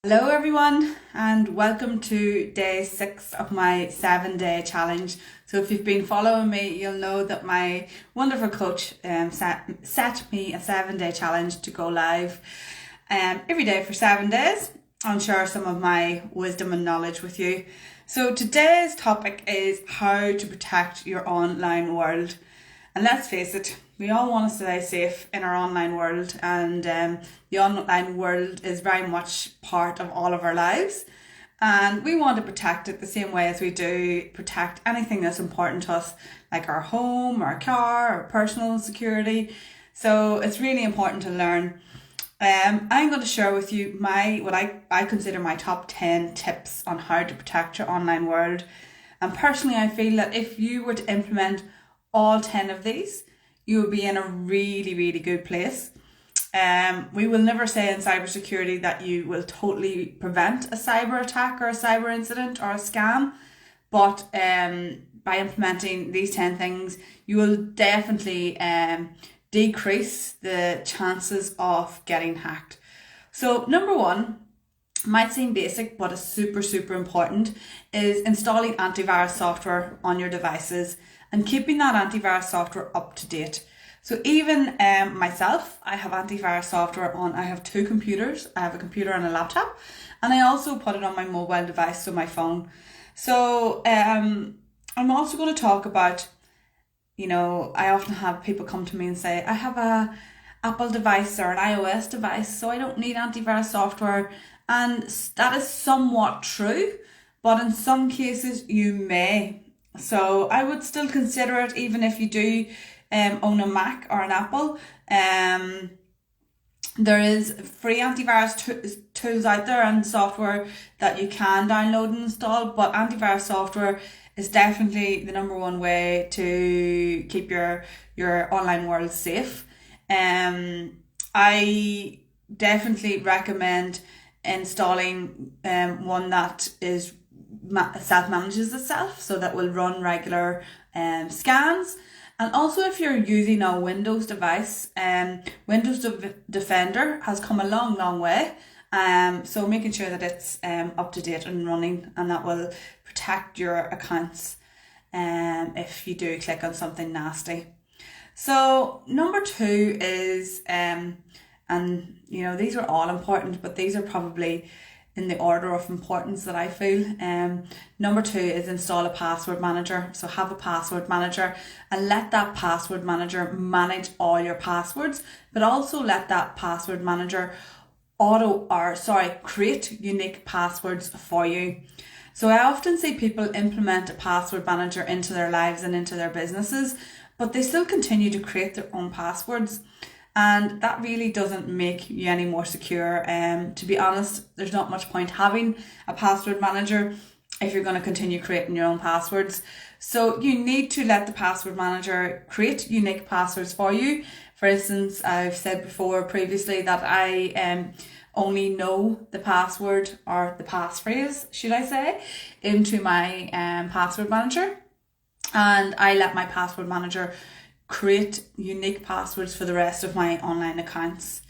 Hello everyone and welcome to day 6 of my 7-day challenge. So if you've been following me, you'll know that my wonderful coach set me a 7-day challenge to go live every day for 7 days and share some of my wisdom and knowledge with you. So today's topic is how to protect your online world. And let's face it, we all want to stay safe in our online world, and the online world is very much part of all of our lives, and we want to protect it the same way as we do protect anything that's important to us, like our home, our car, our personal security. So it's really important to learn. I'm going to share with you what I consider my top 10 tips on how to protect your online world. And personally, I feel that if you were to implement all 10 of these, you will be in a really, really good place. We will never say in cybersecurity that you will totally prevent a cyber attack or a cyber incident or a scam, but by implementing these 10 things, you will definitely decrease the chances of getting hacked. So number one, might seem basic, but is super, super important, is installing antivirus software on your devices and keeping that antivirus software up to date. So even myself, I have antivirus software on, I have two computers. I have a computer and a laptop, and I also put it on my mobile device, so my phone. So I'm also going to talk about, I often have people come to me and say, I have a Apple device or an iOS device, so I don't need antivirus software. And that is somewhat true, but in some cases you may. So I would still consider it, even if you do own a Mac or an Apple. There is free antivirus tools out there and software that you can download and install, but antivirus software is definitely the number one way to keep your online world safe. I definitely recommend installing one that is self-manages itself, so that will run regular scans. And also, if you're using a Windows device, Windows Defender has come a long, long way. So making sure that it's up to date and running, and that will protect your accounts if you do click on something nasty. So number two is, these are all important, but these are probably in the order of importance that I feel. Number two is install a password manager. So have a password manager and let that password manager manage all your passwords, but also let that password manager create unique passwords for you. So I often see people implement a password manager into their lives and into their businesses, but they still continue to create their own passwords. And that really doesn't make you any more secure. To be honest, there's not much point having a password manager if you're going to continue creating your own passwords. So you need to let the password manager create unique passwords for you. For instance, I've said previously that I only know the password, or the passphrase, should I say, into my password manager. And I let my password manager create unique passwords for the rest of my online accounts.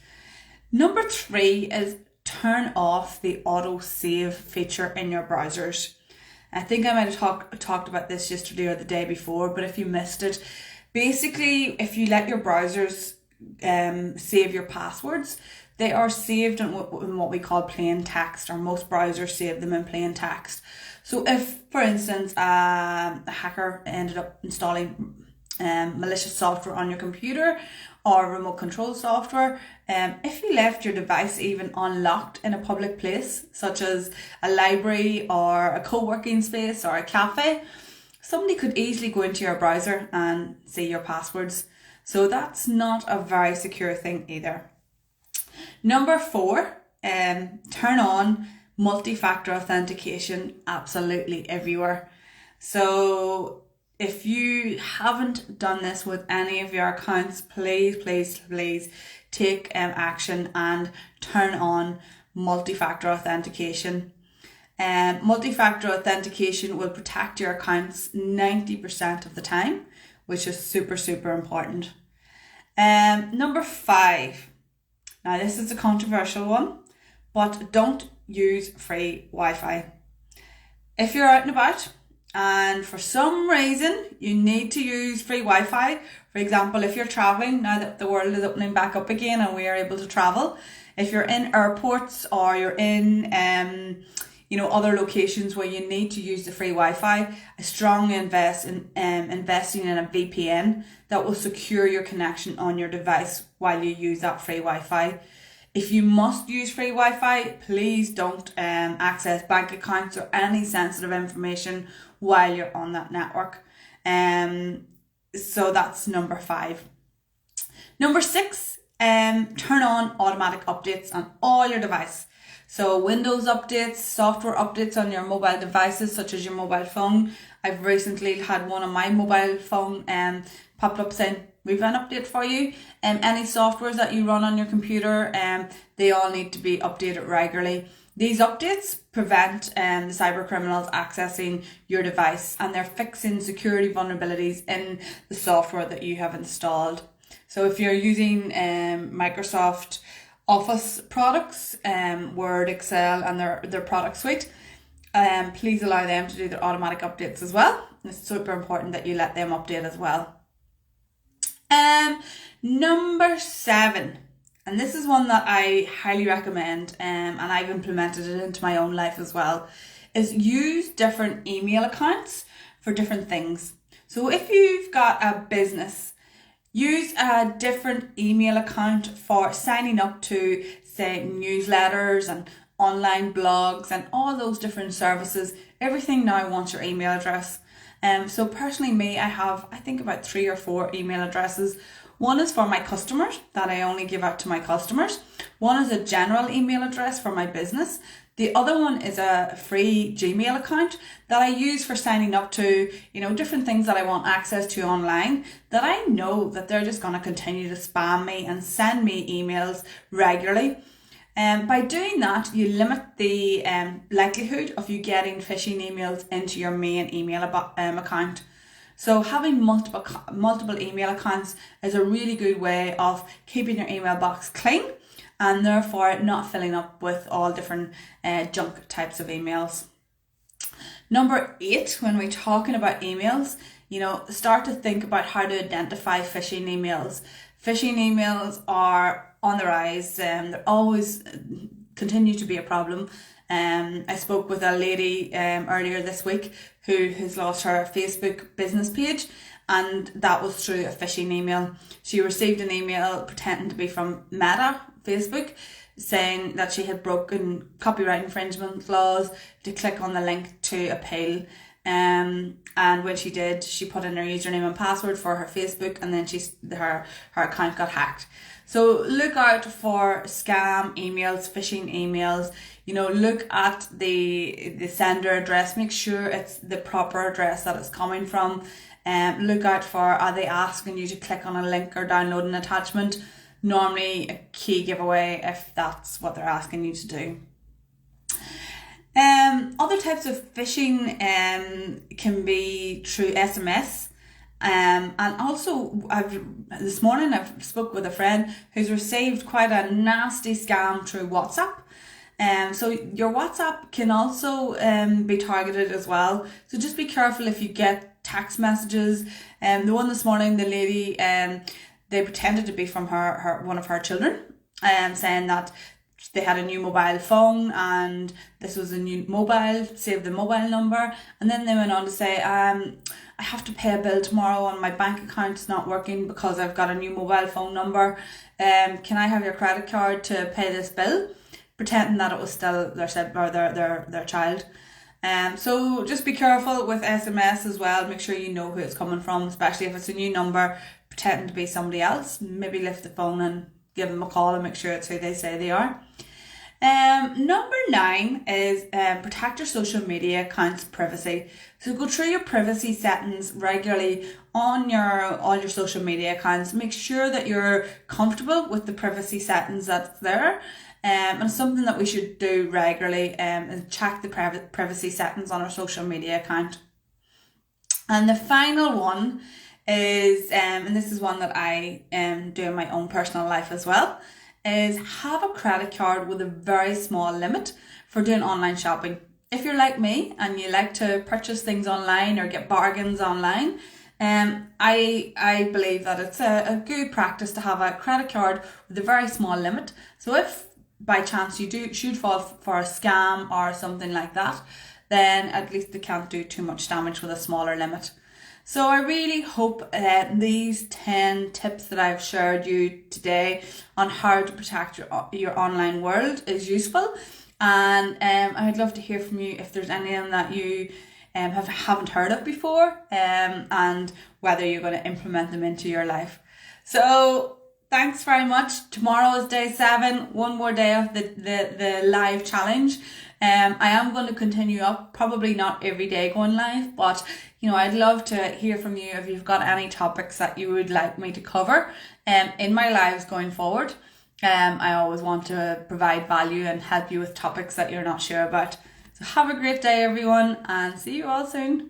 Number three is turn off the auto save feature in your browsers. I think I might have talked about this yesterday or the day before, but if you missed it, basically if you let your browsers save your passwords, they are saved in what we call plain text, or most browsers save them in plain text. So if, for instance, a hacker ended up installing malicious software on your computer or remote control software, if you left your device even unlocked in a public place, such as a library or a co-working space or a cafe, somebody could easily go into your browser and see your passwords. So that's not a very secure thing either. Number four, turn on multi-factor authentication absolutely everywhere. So if you haven't done this with any of your accounts, please take action and turn on multi-factor authentication. Multi-factor authentication will protect your accounts 90% of the time, which is super, super important. Number five. Now this is a controversial one, but don't use free Wi-Fi. If you're out and about and for some reason you need to use free Wi-Fi, for example, if you're traveling, now that the world is opening back up again and we are able to travel, if you're in airports or you're in other locations where you need to use the free Wi-Fi, I strongly invest in investing in a VPN that will secure your connection on your device while you use that free Wi-Fi. If you must use free Wi-Fi, please don't access bank accounts or any sensitive information while you're on that network. So that's number 5. Number 6, turn on automatic updates on all your devices. So Windows updates, software updates on your mobile devices, such as your mobile phone. I've recently had one on my mobile phone popped up saying, we've an update for you. Any softwares that you run on your computer, they all need to be updated regularly. These updates prevent the cyber criminals accessing your device, and they're fixing security vulnerabilities in the software that you have installed. So if you're using Microsoft Office products, Word, Excel, and their product suite, please allow them to do their automatic updates as well. It's super important that you let them update as well. Number 7, and this is one that I highly recommend, and I've implemented it into my own life as well, is use different email accounts for different things. So if you've got a business, use a different email account for signing up to, say, newsletters and online blogs and all those different services. Everything now wants your email address. So personally I have, I think, about 3 or 4 email addresses. One is for my customers that I only give out to my customers. One is a general email address for my business. The other one is a free Gmail account that I use for signing up to, different things that I want access to online, that I know that they're just going to continue to spam me and send me emails regularly. By doing that, you limit the likelihood of you getting phishing emails into your main email account. So having multiple email accounts is a really good way of keeping your email box clean and therefore not filling up with all different junk types of emails. Number 8, when we're talking about emails, start to think about how to identify phishing emails. Phishing emails are on the rise, they're always continue to be a problem. I spoke with a lady earlier this week who has lost her Facebook business page, and that was through a phishing email. She received an email pretending to be from Meta, Facebook, saying that she had broken copyright infringement laws, to click on the link to appeal. And when she did, she put in her username and password for her Facebook, and then her account got hacked. So look out for scam emails, phishing emails. Look at the sender address. Make sure it's the proper address that it's coming from. Look out for, are they asking you to click on a link or download an attachment? Normally a key giveaway if that's what they're asking you to do. Other types of phishing can be through SMS. And also this morning I've spoke with a friend who's received quite a nasty scam through WhatsApp. So your WhatsApp can also be targeted as well. So just be careful if you get text messages. The one this morning, the lady, they pretended to be from one of her children, saying that they had a new mobile phone and this was a new mobile, save the mobile number. And then they went on to say, I have to pay a bill tomorrow and my bank account's not working because I've got a new mobile phone number. Can I have your credit card to pay this bill? Pretending that it was still their child. So just be careful with SMS as well. Make sure you know who it's coming from, especially if it's a new number, pretending to be somebody else. Maybe lift the phone and give them a call and make sure it's who they say they are. Number 9 is protect your social media accounts privacy. So go through your privacy settings regularly on all your social media accounts. Make sure that you're comfortable with the privacy settings that's there. And it's something that we should do regularly, and check the privacy settings on our social media account. And the final one is, and this is one that I do in my own personal life as well, is have a credit card with a very small limit for doing online shopping. If you're like me and you like to purchase things online or get bargains online, I believe that it's a good practice to have a credit card with a very small limit. So if by chance you should fall for a scam or something like that, then at least they can't do too much damage with a smaller limit. So I really hope these 10 tips that I've shared you today on how to protect your online world is useful. And I'd love to hear from you if there's any of them that you haven't heard of before, and whether you're going to implement them into your life. So thanks very much. Tomorrow is day 7, one more day of the live challenge. I am going to continue up, probably not every day going live, but I'd love to hear from you if you've got any topics that you would like me to cover in my lives going forward. I always want to provide value and help you with topics that you're not sure about. So have a great day, everyone, and see you all soon.